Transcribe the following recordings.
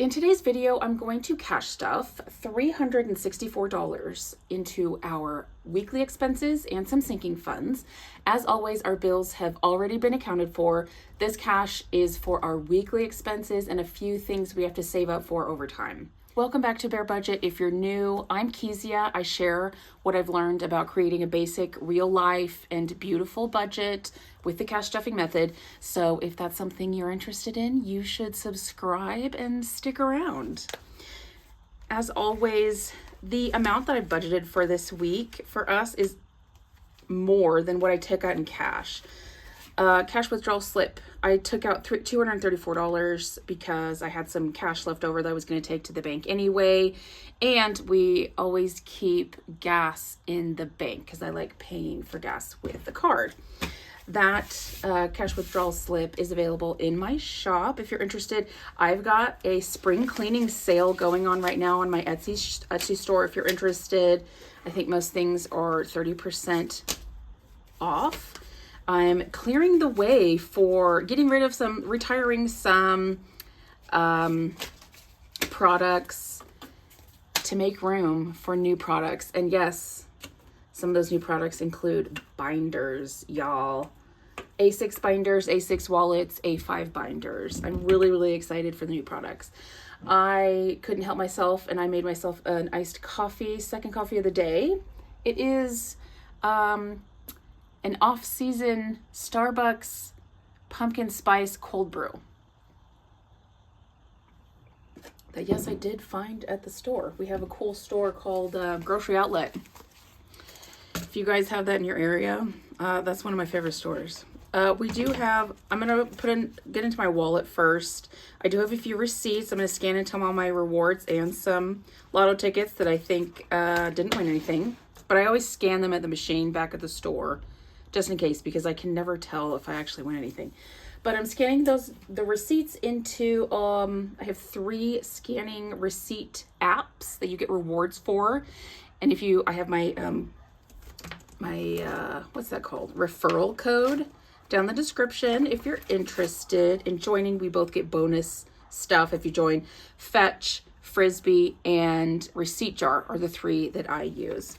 In today's video, I'm going to cash stuff $364 into our weekly expenses and some sinking funds. As always, our bills have already been accounted for. This cash is for our weekly expenses and a few things we have to save up for over time. Welcome back to Bare Budget. If you're new, I'm Kezia. I share what I've learned about creating a basic, real life, and beautiful budget with the cash stuffing method. So if that's something you're interested in, you should subscribe and stick around. As always, the amount that I budgeted for this week for us is more than what I took out in cash. Cash withdrawal slip. I took out $234 because I had some cash left over that I was going to take to the bank anyway. And we always keep gas in the bank because I like paying for gas with the card. That cash withdrawal slip is available in my shop if you're interested. I've got a spring cleaning sale going on right now on my Etsy store if you're interested. I think most things are 30% off. I'm clearing the way for getting rid of retiring some products to make room for new products. And yes, some of those new products include binders, y'all. A6 binders, A6 wallets, A5 binders. I'm really, really excited for the new products. I couldn't help myself and I made myself an iced coffee, second coffee of the day. It is an off-season Starbucks pumpkin spice cold brew that, yes, I did find at the store. We have a cool store called Grocery Outlet. If you guys have that in your area, that's one of my favorite stores. We do have, I'm going to get into my wallet first. I do have a few receipts. I'm going to scan into all my rewards and some lotto tickets that I think didn't win anything. But I always scan them at the machine back at the store, just in case, because I can never tell if I actually win anything. But I'm scanning the receipts into, I have 3 scanning receipt apps that you get rewards for. And I have my, what's that called? Referral code down the description. If you're interested in joining, we both get bonus stuff if you join. Fetch, Frisbee, and Receipt Jar are the 3 that I use.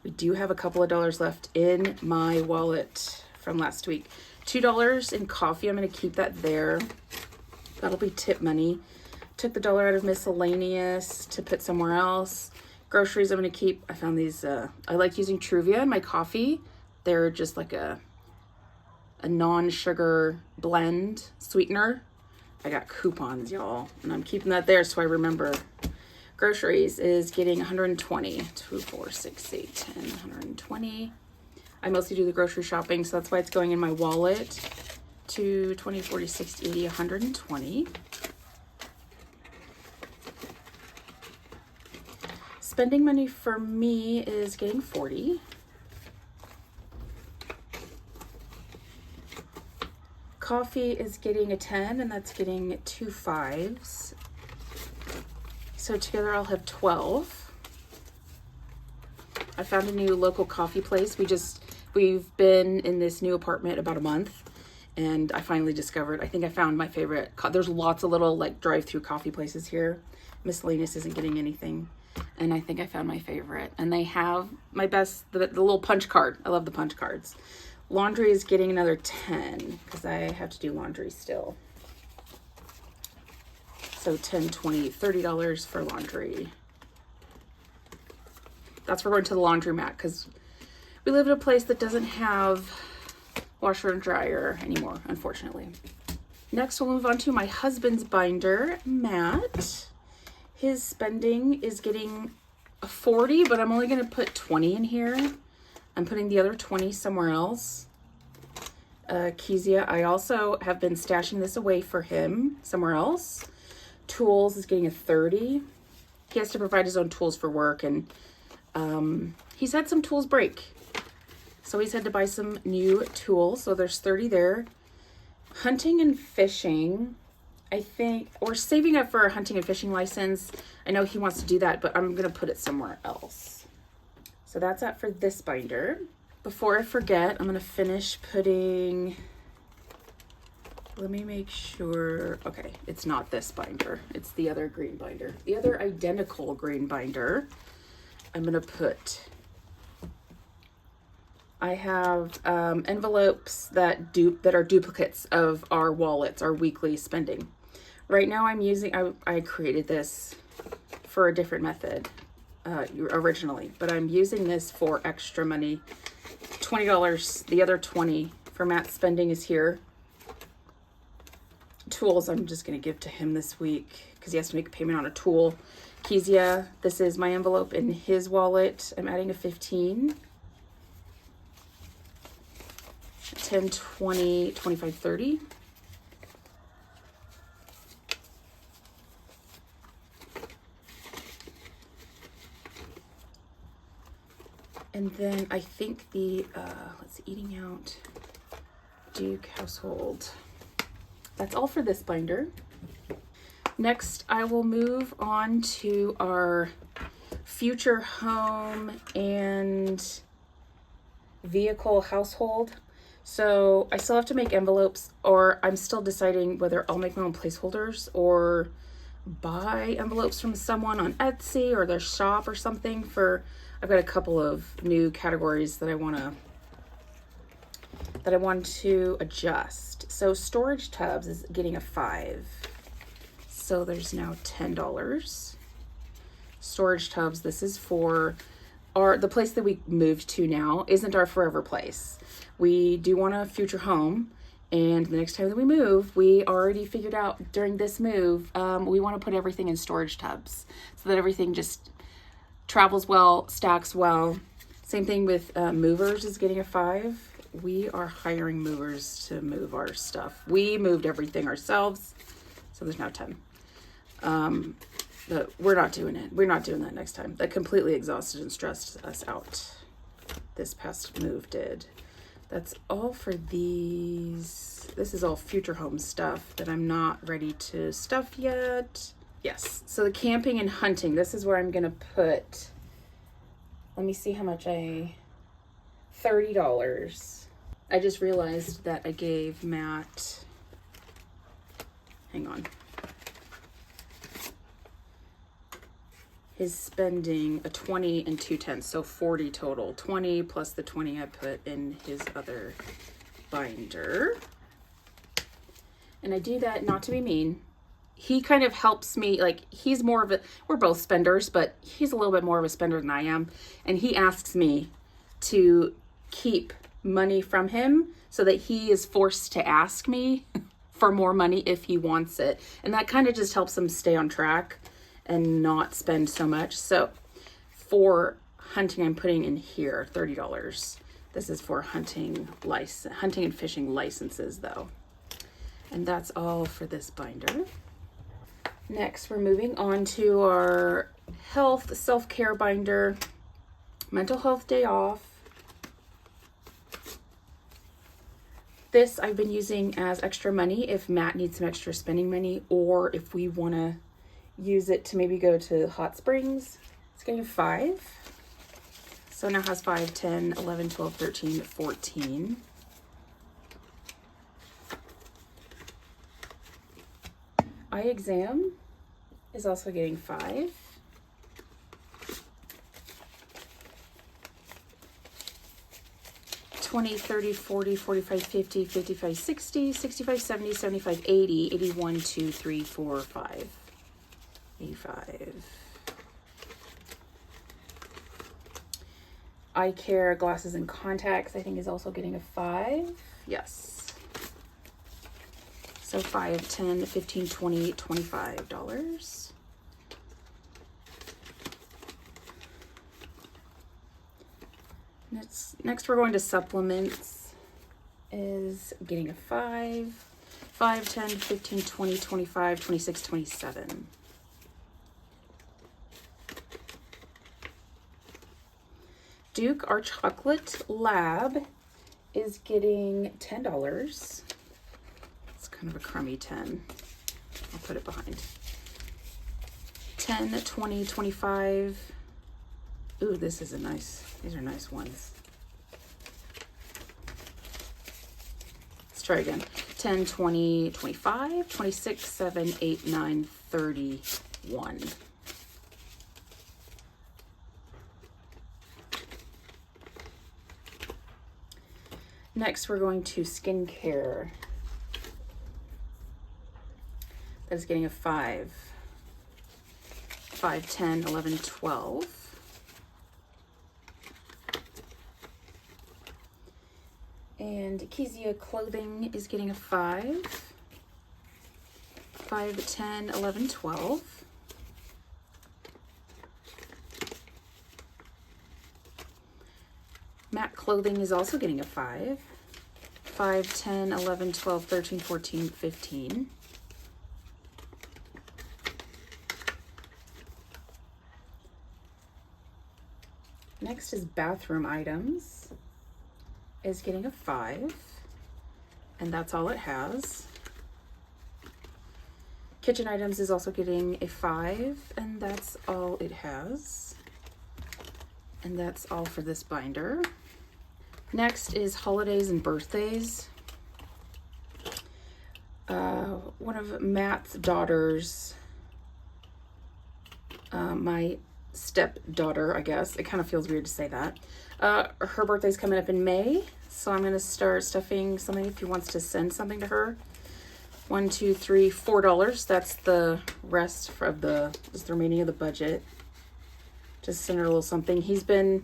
We do have a couple of dollars left in my wallet from last week. $2 in coffee. I'm going to keep that there. That'll be tip money. Took the $1 out of miscellaneous to put somewhere else. Groceries I'm going to keep. I found these. I like using Truvia in my coffee. They're just like a non-sugar blend sweetener. I got coupons, y'all, and I'm keeping that there so I remember. Groceries is getting 120. 2, 4, 6, 8, 10, 120. I mostly do the grocery shopping, so that's why it's going in my wallet. 2, 20, 40, 60, 80, 120. Spending money for me is getting 40. Coffee is getting a 10, and that's getting 2 5s. So together I'll have 12. I found a new local coffee place. We've been in this new apartment about a month, and I finally discovered, I think I found my favorite. There's lots of little like drive-through coffee places here. Miscellaneous isn't getting anything. And I think I found my favorite. And they have my best, the little punch card. I love the punch cards. Laundry is getting another 10 because I have to do laundry still. So $10, $20, $30 for laundry. That's for going to the laundromat because we live in a place that doesn't have washer and dryer anymore, unfortunately. Next, we'll move on to my husband's binder, Matt. His spending is getting a 40, but I'm only going to put 20 in here. I'm putting the other 20 somewhere else. Kezia, I also have been stashing this away for him somewhere else. Tools is getting a 30. He has to provide his own tools for work, and he's had some tools break. So he's had to buy some new tools. So there's 30 there. Hunting and fishing, I think, or saving up for a hunting and fishing license. I know he wants to do that, but I'm going to put it somewhere else. So that's that for this binder. Before I forget, I'm going to finish putting Let me make sure. Okay, it's not this binder. It's the other green binder. The other identical green binder. I'm gonna put, I have envelopes that are duplicates of our wallets, our weekly spending. Right now I'm using, I created this for a different method originally, but I'm using this for extra money. $20, the other 20 for Matt's spending is here. Tools I'm just going to give to him this week because he has to make a payment on a tool. Kezia, this is my envelope in his wallet. I'm adding a 15. 10, 20, 25, 30. And then I think the, let's see, eating out, Duke household. That's all for this binder. Next, I will move on to our future home and vehicle household. So I still have to make envelopes, or I'm still deciding whether I'll make my own placeholders or buy envelopes from someone on Etsy or their shop or something for, I've got a couple of new categories that I want to adjust. So storage tubs is getting a 5. So there's now $10. Storage tubs, this is for the place that we moved to now isn't our forever place. We do want a future home, and the next time that we move, we already figured out during this move, we want to put everything in storage tubs so that everything just travels well, stacks well. Same thing with movers is getting a 5. We are hiring movers to move our stuff. We moved everything ourselves, so there's now 10. But we're not doing it. We're not doing that next time. That completely exhausted and stressed us out. This past move did. That's all for these. This is all future home stuff that I'm not ready to stuff yet. Yes, so the camping and hunting, this is where I'm gonna put, let me see how much $30. I just realized that I gave Matt, hang on, his spending a 20 and 2 tenths, so 40 total. 20 plus the 20 I put in his other binder. And I do that not to be mean. He kind of helps me, like he's more of a, we're both spenders, but he's a little bit more of a spender than I am. And he asks me to keep money from him so that he is forced to ask me for more money if he wants it. And that kind of just helps him stay on track and not spend so much. So for hunting, I'm putting in here $30. This is for hunting and fishing licenses though. And that's all for this binder. Next, we're moving on to our health self-care binder, mental health day off. This I've been using as extra money if Matt needs some extra spending money, or if we want to use it to maybe go to hot springs. It's getting a 5. So now has 5, 10, 11, 12, 13, 14. Eye exam is also getting 5. $20, $30, $40, $45, $50, $55, $60, $65, $70, $75, $80, $81, $2, $3, $4, $5, $85. Eye care, glasses and contacts, I think is also getting a 5. Yes. So 5, 10, 15, 20, $25. Next we're going to supplements, is getting a 5, 5, 10, 15, 20, 25, 26, 27. Duke, our chocolate lab, is getting $10. It's kind of a crummy 10. I'll put it behind. 10, 20, 25. Ooh, this is a nice, these are nice ones. Let's try again. 10, 20, 25, 26, 7, 8, 9, 31. Next, we're going to skincare. That is getting a 5. 5, 10, 11, 12. And Kezia clothing is getting a 5. 5, 10, 11, 12. Matte clothing is also getting a 5. 5, 10, 11, 12, 13, 14, 15. Next is bathroom items is getting a 5, and that's all it has. Kitchen items is also getting a 5, and that's all it has. And that's all for this binder. Next is holidays and birthdays. One of Matt's daughters, my stepdaughter, I guess. It kind of feels weird to say that. Her birthday's coming up in May, so I'm going to start stuffing something if he wants to send something to her. $1, $2, $3, $4. That's the rest of the remaining of the budget. Just send her a little something. He's been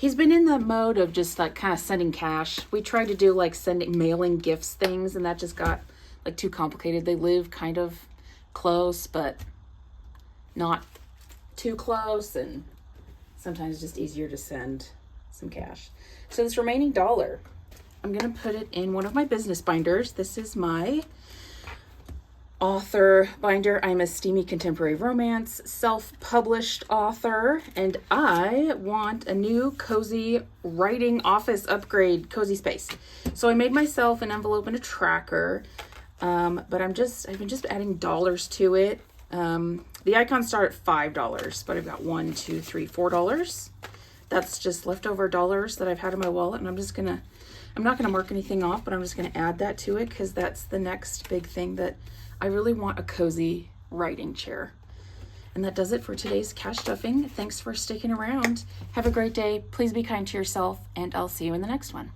in the mode of just like kind of sending cash. We tried to do like mailing gifts things, and that just got like too complicated. They live kind of close, but not too close, and sometimes it's just easier to send some cash. So this remaining $1, I'm gonna put it in one of my business binders. This is my author binder. I'm a steamy contemporary romance self-published author, and I want a new cozy writing office upgrade cozy space. So I made myself an envelope and a tracker, but I've been just adding dollars to it. The icons start at $5, but I've got $1, $2, $3, $4. That's just leftover dollars that I've had in my wallet, and I'm not gonna mark anything off, but I'm just gonna add that to it because that's the next big thing that I really want, a cozy writing chair. And that does it for today's cash stuffing. Thanks for sticking around. Have a great day. Please be kind to yourself, and I'll see you in the next one.